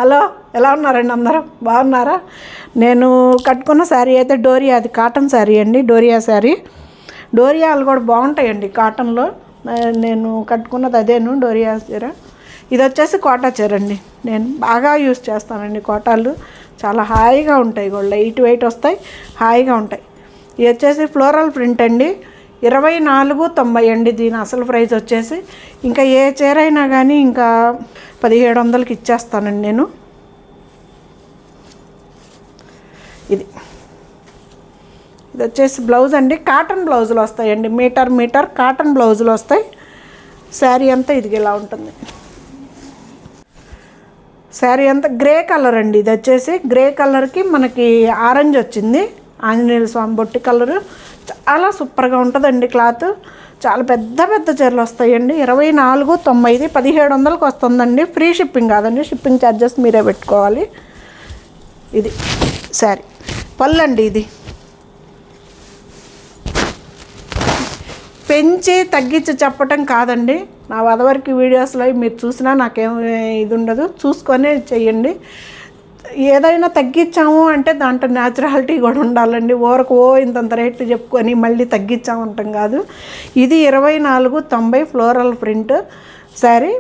Hello, ఎలా ఉన్నారండి అందరూ? బాగున్నారా? నేను కట్టుకున్న శారీ అయితే డోరియా, అది కాటన్ శారీ అండి, డోరియా శారీ. డోరియాలు కూడా బాగుంటాయండి కాటన్లో. నేను కట్టుకున్నది అదేను, డోరియా చీర. ఇది వచ్చేసి కోటా చీర అండి. నేను బాగా యూస్ చేస్తానండి కోటాలు. చాలా హాయిగా ఉంటాయి కూడా, లైట్ వెయిట్ వస్తాయి, హాయిగా ఉంటాయి. ఇది వచ్చేసి ఫ్లోరల్ ప్రింట్ అండి, 2490 అండి దీని అసలు ప్రైస్ వచ్చేసి. ఇంకా ఏ చీర అయినా కానీ ఇంకా 1700కి ఇచ్చేస్తానండి నేను. ఇది వచ్చేసి బ్లౌజ్ అండి, కాటన్ బ్లౌజులు వస్తాయండి, మీటర్ కాటన్ బ్లౌజులు వస్తాయి. శారీ అంతా ఇది ఇలా ఉంటుంది. శారీ అంతా గ్రే కలర్ అండి. ఇది వచ్చేసి గ్రే కలర్కి మనకి ఆరెంజ్ వచ్చింది, ఆంజనేయ స్వామి బొట్టి కలరు. చాలా సూపర్గా ఉంటుందండి క్లాత్. చాలా పెద్ద పెద్ద చీరలు వస్తాయండి. 2490, 1700కి వస్తుందండి. ఫ్రీ షిప్పింగ్ కాదండి, షిప్పింగ్ ఛార్జెస్ మీరే పెట్టుకోవాలి. ఇది శారీ పళ్ళండి. ఇది పెంచి తగ్గించి చెప్పటం కాదండి. నా వదవరికి వీడియోస్లో మీరు చూసినా నాకేం ఇది ఉండదు, చూసుకొనే చెయ్యండి. ఏదైనా తగ్గించాము అంటే దాంట్లో న్యాచురాలిటీ కూడా ఉండాలండి. ఊరకు ఇంతంత రేట్లు చెప్పుకొని మళ్ళీ తగ్గించామంటాం కాదు. ఇది 2490 ఫ్లోరల్ ప్రింట్ శారీ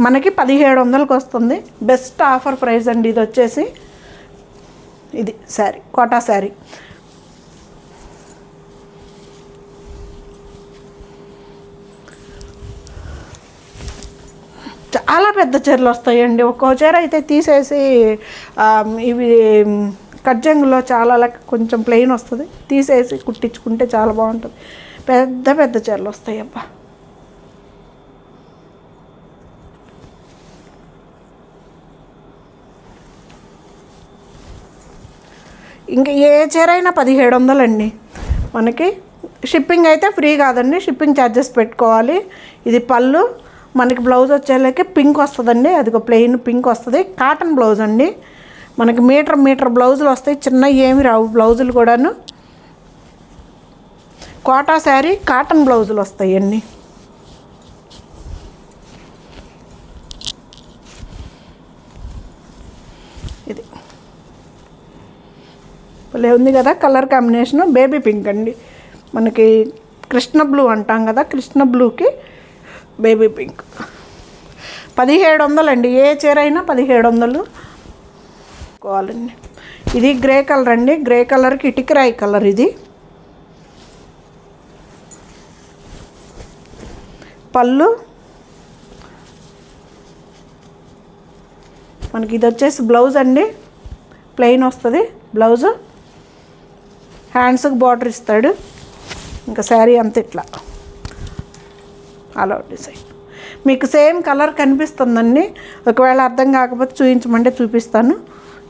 మనకి 1700కి వస్తుంది. బెస్ట్ ఆఫర్ ప్రైస్ అండి ఇది వచ్చేసి. ఇది శారీ కోటా శారీ. చాలా పెద్ద చీరలు వస్తాయండి. ఒక్కో చీర అయితే తీసేసి ఇవి కట్జంగులో చాలా కొంచెం ప్లెయిన్ వస్తుంది, తీసేసి కుట్టించుకుంటే చాలా బాగుంటుంది. పెద్ద పెద్ద చీరలు వస్తాయి అబ్బా. ఇంకా ఏ చీర అయినా 1700 అండి మనకి. షిప్పింగ్ అయితే ఫ్రీ కాదండి, షిప్పింగ్ ఛార్జెస్ పెట్టుకోవాలి. ఇది పళ్ళు. మనకి బ్లౌజ్ వచ్చేలాకి పింక్ వస్తుందండి, అదిగో ప్లెయిన్ పింక్ వస్తుంది. కాటన్ బ్లౌజ్ అండి మనకి. మీటర్ బ్లౌజులు వస్తాయి, చిన్న ఏమి రావు బ్లౌజులు కూడాను. కోటా శారీ కాటన్ బ్లౌజులు వస్తాయండి. ఇది భలే ఉంది కదా కలర్ కాంబినేషను. బేబీ పింక్ అండి మనకి. కృష్ణ బ్లూ అంటాం కదా, కృష్ణ బ్లూకి బేబీ పింక్. 1700 అండి. ఏ చీర అయినా 1700 కోవాలండి. ఇది గ్రే కలర్ అండి, గ్రే కలర్కి ఇటికరాయి కలర్. ఇది పళ్ళు మనకి. ఇది వచ్చేసి బ్లౌజ్ అండి, ప్లెయిన్ వస్తుంది బ్లౌజు. హ్యాండ్స్కి బార్డర్ ఇస్తాడు. ఇంకా శారీ అంత ఇట్లా ఆల్ అవుట్ డిజైన్. మీకు సేమ్ కలర్ కనిపిస్తుందండి. ఒకవేళ అర్థం కాకపోతే చూపించమంటే చూపిస్తాను.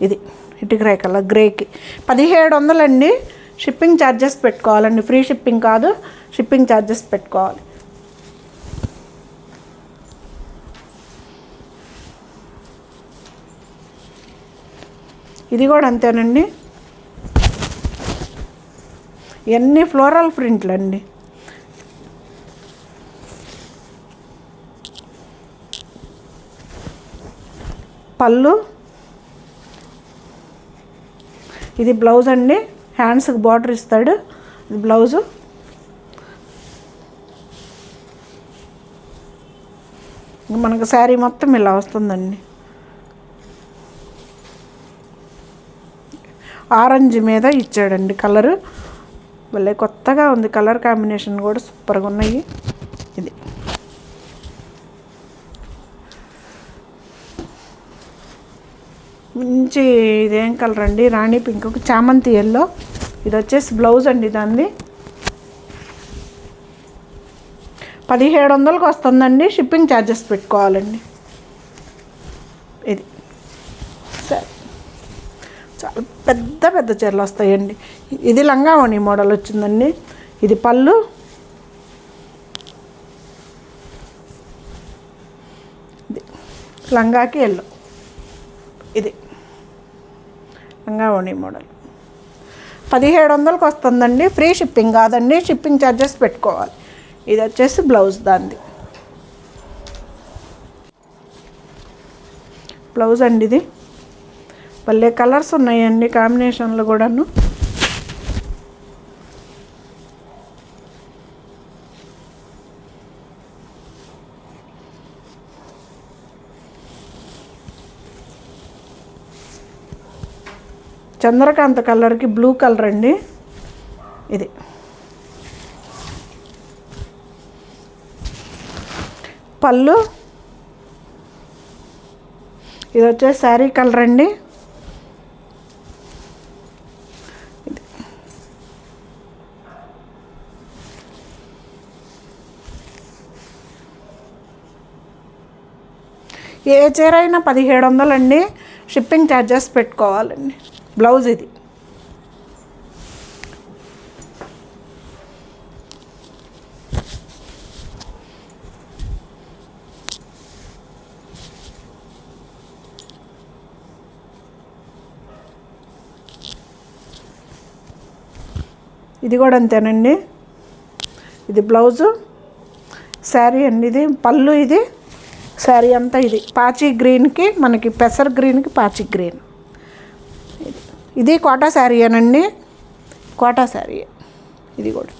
ఇది ఇటుకరాయి కలర్ గ్రేకి 1700 అండి. షిప్పింగ్ ఛార్జెస్ పెట్టుకోవాలండి, ఫ్రీ షిప్పింగ్ కాదు, షిప్పింగ్ ఛార్జెస్ పెట్టుకోవాలి. ఇది కూడా అంతేనండి. ఇవన్నీ ఫ్లోరల్ ప్రింట్లు అండి. పళ్ళు. ఇది బ్లౌజ్ అండి, హ్యాండ్స్కి బార్డర్ ఇస్తాడు. ఇది బ్లౌజు. మనకు శారీ మొత్తం ఇలా వస్తుందండి. ఆరెంజ్ మీద ఇచ్చాడండి కలరు. భలే కొత్తగా ఉంది కలర్ కాంబినేషన్ కూడా, సూపర్గా ఉన్నాయి. ఇది మంచి ఇదేం కలర్ అండి, రాణి పింక్, చామంతి ఎల్లో. ఇది వచ్చేసి బ్లౌజ్ అండి దాన్ని. 1700కి వస్తుందండి. షిప్పింగ్ ఛార్జెస్ పెట్టుకోవాలండి. ఇది సరే, చాలా పెద్ద పెద్ద చీరలు వస్తాయండి. ఇది లంగావోణి మోడల్ వచ్చిందండి. ఇది పళ్ళు. ఇది లంగాకి ఎల్లో. ఇది లంగావోణి మోడల్. 1700కి వస్తుందండి. ఫ్రీ షిప్పింగ్ కాదండి, షిప్పింగ్ ఛార్జెస్ పెట్టుకోవాలి. ఇది వచ్చేసి బ్లౌజ్ దాంది. బ్లౌజ్ అండి ఇది. భలే కలర్స్ ఉన్నాయండి కాంబినేషన్లు కూడాను. చంద్రకాంత కలర్కి బ్లూ కలర్ అండి ఇది. పళ్ళు ఇది వచ్చేసి శారీ కలర్ అండి. ఏ చీర అయినా 1700 అండి. షిప్పింగ్ ఛార్జెస్ పెట్టుకోవాలండి. బ్లౌజ్ ఇది. ఇది కూడా అంతేనండి. ఇది బ్లౌజు, శారీ అండి. ఇది పళ్ళు, ఇది శారీ అంతా. ఇది పాచి గ్రీన్కి మనకి పెసర్ గ్రీన్కి పాచి గ్రీన్. ఇది కోటా శారీ అనండి, కోటా శారీ ఇది కూడా.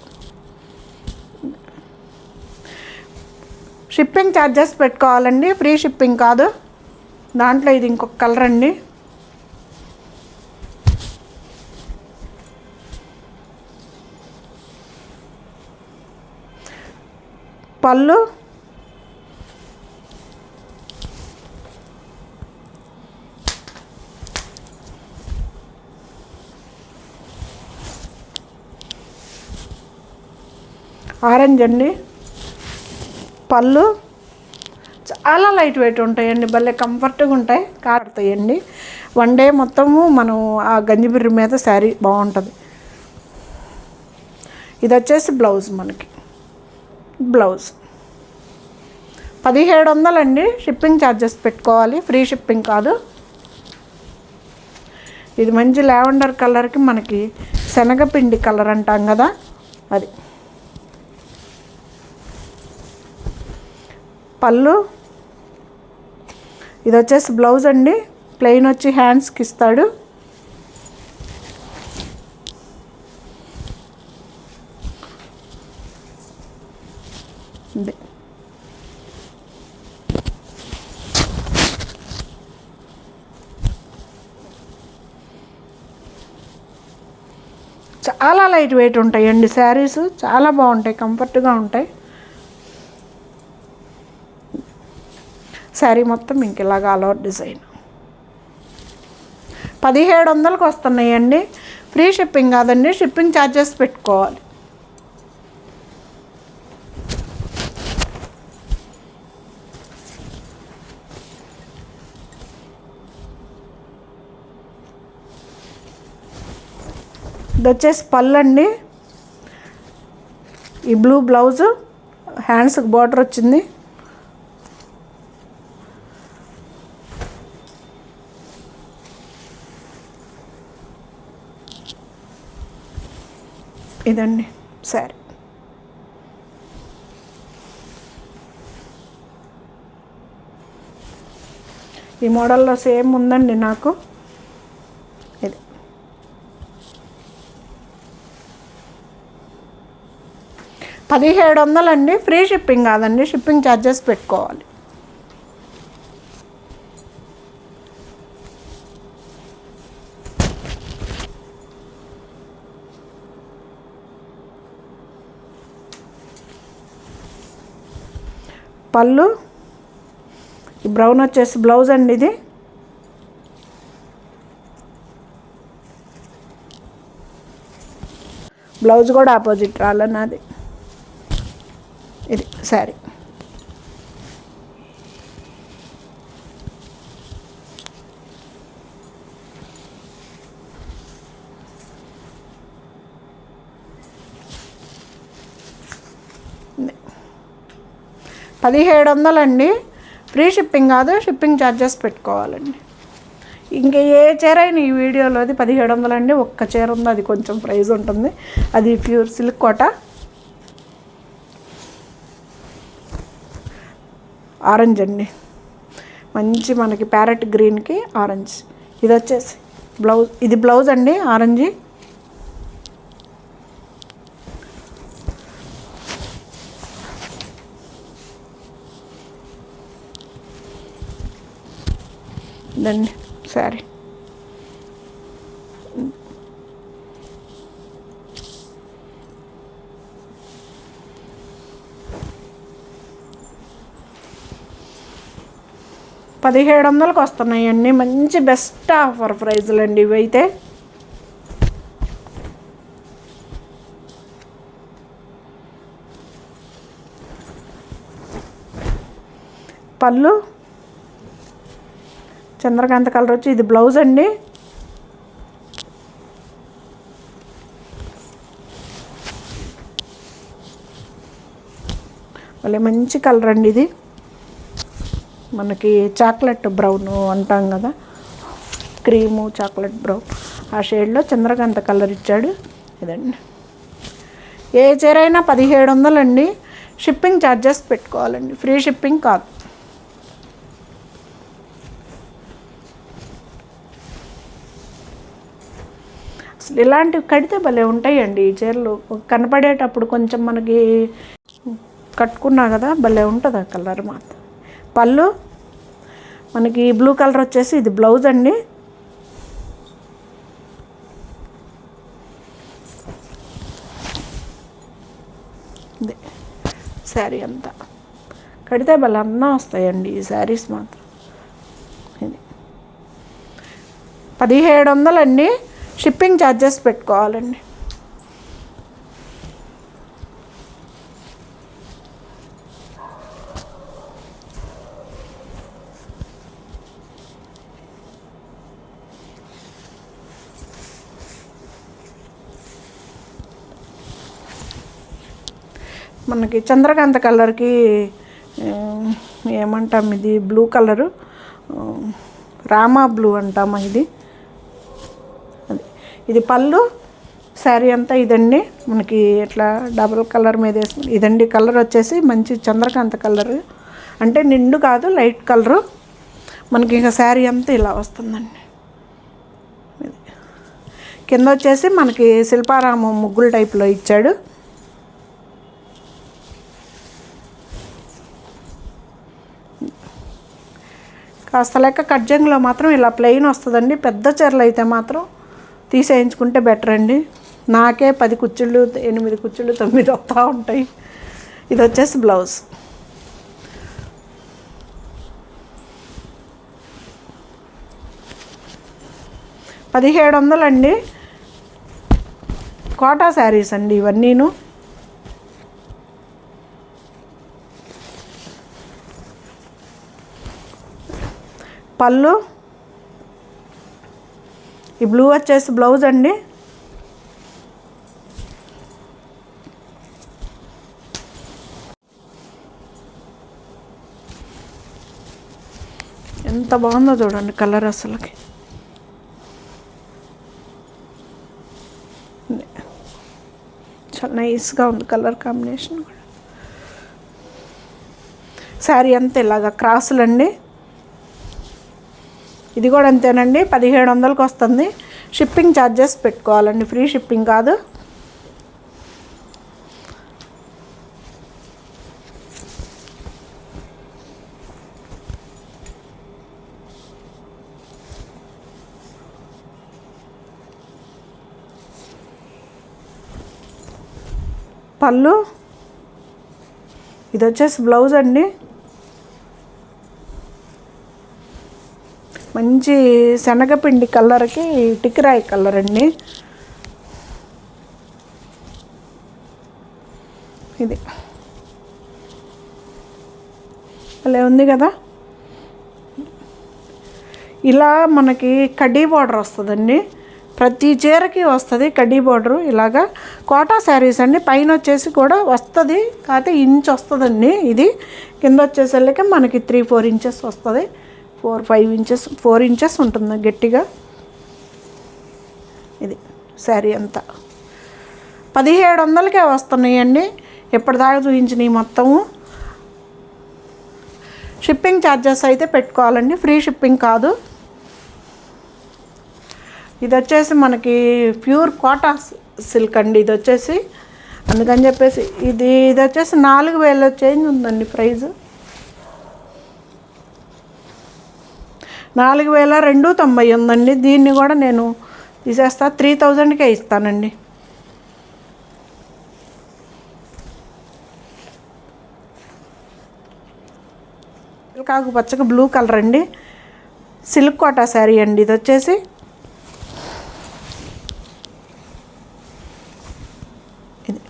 షిప్పింగ్ ఛార్జెస్ పెట్టుకోవాలండి, ఫ్రీ షిప్పింగ్ కాదు. దాంట్లో ఇది ఇంకొక కలర్ అండి. పళ్ళు ఆరెంజ్ అండి. పళ్ళు చాలా లైట్ వెయిట్ ఉంటాయండి, భలే కంఫర్ట్గా ఉంటాయి, కారుతాయండి. వన్ డే మొత్తము మనం ఆ గంజిబిర్రి మీద శారీ బాగుంటుంది. ఇది వచ్చేసి బ్లౌజ్, మనకి బ్లౌజ్ 1700 అండి. షిప్పింగ్ ఛార్జెస్ పెట్టుకోవాలి, ఫ్రీ షిప్పింగ్ కాదు. ఇది మంచి లావెండర్ కలర్కి మనకి శనగపిండి కలర్ అంటాం కదా అది. పళ్ళు ఇది వచ్చేసి బ్లౌజ్ అండి. ప్లెయిన్ వచ్చి హ్యాండ్స్కి ఇస్తాడు. చాలా లైట్ వెయిట్ ఉంటాయండి శారీస్, చాలా బాగుంటాయి, కంఫర్ట్గా ఉంటాయి. శారీ మొత్తం ఇంక ఇలాగ ఆల్ ఓవర్ డిజైన్. 1700కి వస్తున్నాయండి. ఫ్రీ షిప్పింగ్ కాదండి, షిప్పింగ్ ఛార్జెస్ పెట్టుకోవాలి. ఇది వచ్చేసి పళ్ళు అండి. ఈ బ్లూ బ్లౌజు, హ్యాండ్స్కి బార్డర్ వచ్చింది. ఇదండి శారీ. ఈ మోడల్లో సేమ్ ఉందండి నాకు. ఇది 1700 అండి. ఫ్రీ షిప్పింగ్ కాదండి, షిప్పింగ్ ఛార్జెస్ పెట్టుకోవాలి. పళ్ళు ఈ బ్రౌన్ వచ్చేసి బ్లౌజ్ అండి. ఇది బ్లౌజ్ కూడా ఆపోజిట్ రాలన్నది. ఇది శారీ. $1700 ఫ్రీ షిప్పింగ్ కాదు, షిప్పింగ్ ఛార్జెస్ పెట్టుకోవాలండి. ఇంకా ఏ చీర అయినా ఈ వీడియోలో అది 1700 ఒక్క చీర ఉంది, అది కొంచెం ప్రైస్ ఉంటుంది. అది ప్యూర్ సిల్క్ కోట. ఆరెంజ్ అండి, మంచి మనకి ప్యారెట్ గ్రీన్కి ఆరెంజ్. ఇది వచ్చేసి బ్లౌజ్, ఇది బ్లౌజ్ అండి ఆరెంజ్. ఇదండి శారీ. $1700 వస్తున్నాయండి. మంచి బెస్ట్ ఆఫర్ ప్రైజ్లు అండి ఇవైతే. పళ్ళు చంద్రకాంత కలర్ వచ్చి ఇది బ్లౌజ్ అండి. మళ్ళీ మంచి కలర్ అండి ఇది. మనకి చాక్లెట్ బ్రౌన్ అంటాం కదా, క్రీము చాక్లెట్ బ్రౌన్ ఆ షేడ్లో చంద్రకాంత కలర్ ఇచ్చాడు. ఇదండి ఏ చీర అయినా 1700 అండి. షిప్పింగ్ ఛార్జెస్ పెట్టుకోవాలండి, ఫ్రీ షిప్పింగ్ కాదు. అసలు ఇలాంటివి కడితే భలే ఉంటాయండి ఈ చీరలు. కనపడేటప్పుడు కొంచెం మనకి కట్టుకున్నా కదా భలే ఉంటుంది ఆ కలర్ మాత్రం. పళ్ళు మనకి బ్లూ కలర్ వచ్చేసి ఇది బ్లౌజ్ అండి. ఇది శారీ అంతా కడితే భలే అన్నా వస్తాయండి ఈ శారీస్ మాత్రం. ఇది 1700 అండి. షిప్పింగ్ ఛార్జెస్ పెట్టుకోవాలండి. మనకి చంద్రకాంత కలర్కి ఏమంటాం, ఇది బ్లూ కలరు రామా బ్లూ అంటామా ఇది. ఇది పళ్ళు, శారీ అంతా ఇదండి. మనకి ఇట్లా డబుల్ కలర్ మీద వేసుకుని ఇదండి. కలర్ వచ్చేసి మంచి చంద్రకాంత కలరు, అంటే నిండు కాదు లైట్ కలరు. మనకి ఇక శారీ అంతా ఇలా వస్తుందండి. కింద వచ్చేసి మనకి శిల్పారామం ముగ్గుల టైప్లో ఇచ్చాడు. కాస్త లెక్క కట్జంగ్లో మాత్రం ఇలా ప్లెయిన్ వస్తుందండి. పెద్ద చీరలు అయితే మాత్రం తీసేయించుకుంటే బెటర్ అండి. నాకే 10 కుచ్చుళ్ళు 8 కుచ్చుళ్ళు 9 వస్తూ ఉంటాయి. ఇది వచ్చేసి బ్లౌజ్. $1700 అండి. కోటా శారీస్ అండి ఇవన్నీను. పళ్ళు ఈ బ్లూ వచ్చేసి బ్లౌజ్ అండి. ఎంత బాగుందో చూడండి కలర్, అసలుకి చాలా నైస్గా ఉంది కలర్ కాంబినేషన్ కూడా. శారీ అంతా ఇలాగా క్రాసులండి. ఇది కూడా అంతేనండి, 1700కి వస్తుంది. షిప్పింగ్ ఛార్జెస్ పెట్టుకోవాలండి, ఫ్రీ షిప్పింగ్ కాదు. పళ్ళు ఇది వచ్చేసి బ్లౌజ్ అండి. మంచి శనగపిండి కలర్కి టికిరాయి కలర్ అండి ఇది. అలా ఉంది కదా. ఇలా మనకి కడ్డీ బార్డర్ వస్తుందండి. ప్రతి చీరకి వస్తుంది కడ్డీ బార్డరు ఇలాగా. కోటా శారీస్ అండి. పైన వచ్చేసి కూడా వస్తుంది, కాకపోతే ఇంచ్ వస్తుందండి. ఇది కింద వచ్చేసరికి మనకి 3-4 ఇంచెస్ వస్తుంది. 4-5 ఇంచెస్ 4 ఇంచెస్ ఉంటుంది గట్టిగా. ఇది శారీ అంతా 1700కే వస్తున్నాయండి. ఎప్పటిదాకా చూపించినవి మొత్తము. షిప్పింగ్ ఛార్జెస్ అయితే పెట్టుకోవాలండి, ఫ్రీ షిప్పింగ్ కాదు. ఇది వచ్చేసి మనకి ప్యూర్ కోటా సిల్క్ అండి. ఇది వచ్చేసి అందుకని చెప్పేసి ఇది వచ్చేసి 4000 చేంజ్ ఉందండి ప్రైస్. 4290 ఉందండి. దీన్ని కూడా నేను తీసేస్తా 3000కే ఇస్తానండి. కాకు పచ్చగా బ్లూ కలర్ అండి, సిల్క్ కోటా శారీ అండి. ఇది వచ్చేసి ఇది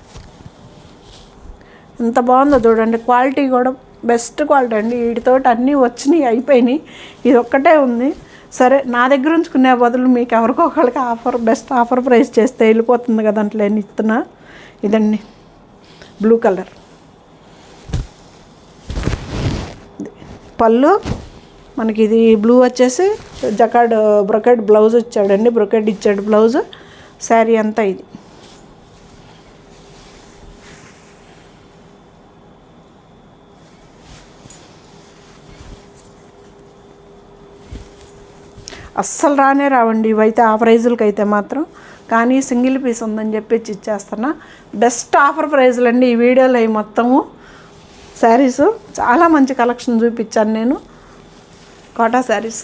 ఎంత బాగుందో చూడండి. క్వాలిటీ కూడా బెస్ట్ క్వాలిటీ అండి. వీటితో అన్నీ వచ్చినాయి, అయిపోయినాయి, ఇది ఒక్కటే ఉంది. సరే, నా దగ్గర ఉంచుకునే బదులు మీకు ఎవరికో ఒకరికి బెస్ట్ ఆఫర్ ప్రైస్ చేస్తే వెళ్ళిపోతుంది కదా, అంటే నేను ఇస్తున్నా. ఇదండి బ్లూ కలర్ పళ్ళు మనకి. ఇది బ్లూ వచ్చేసి బ్రొకెట్ బ్లౌజ్ ఇచ్చాడండి, బ్రొకెట్ ఇచ్చాడు బ్లౌజ్. శారీ అంతా ఇది. అస్సలు రావండి ఇవైతే ఆ ప్రైజులకి అయితే మాత్రం. కానీ సింగిల్ పీస్ ఉందని చెప్పి ఇచ్చేస్తున్నా. బెస్ట్ ఆఫర్ ప్రైజులు అండి ఈ వీడియోలో. ఈ మొత్తము శారీస్ చాలా మంచి కలెక్షన్ చూపించాను నేను, కోటా శారీస్.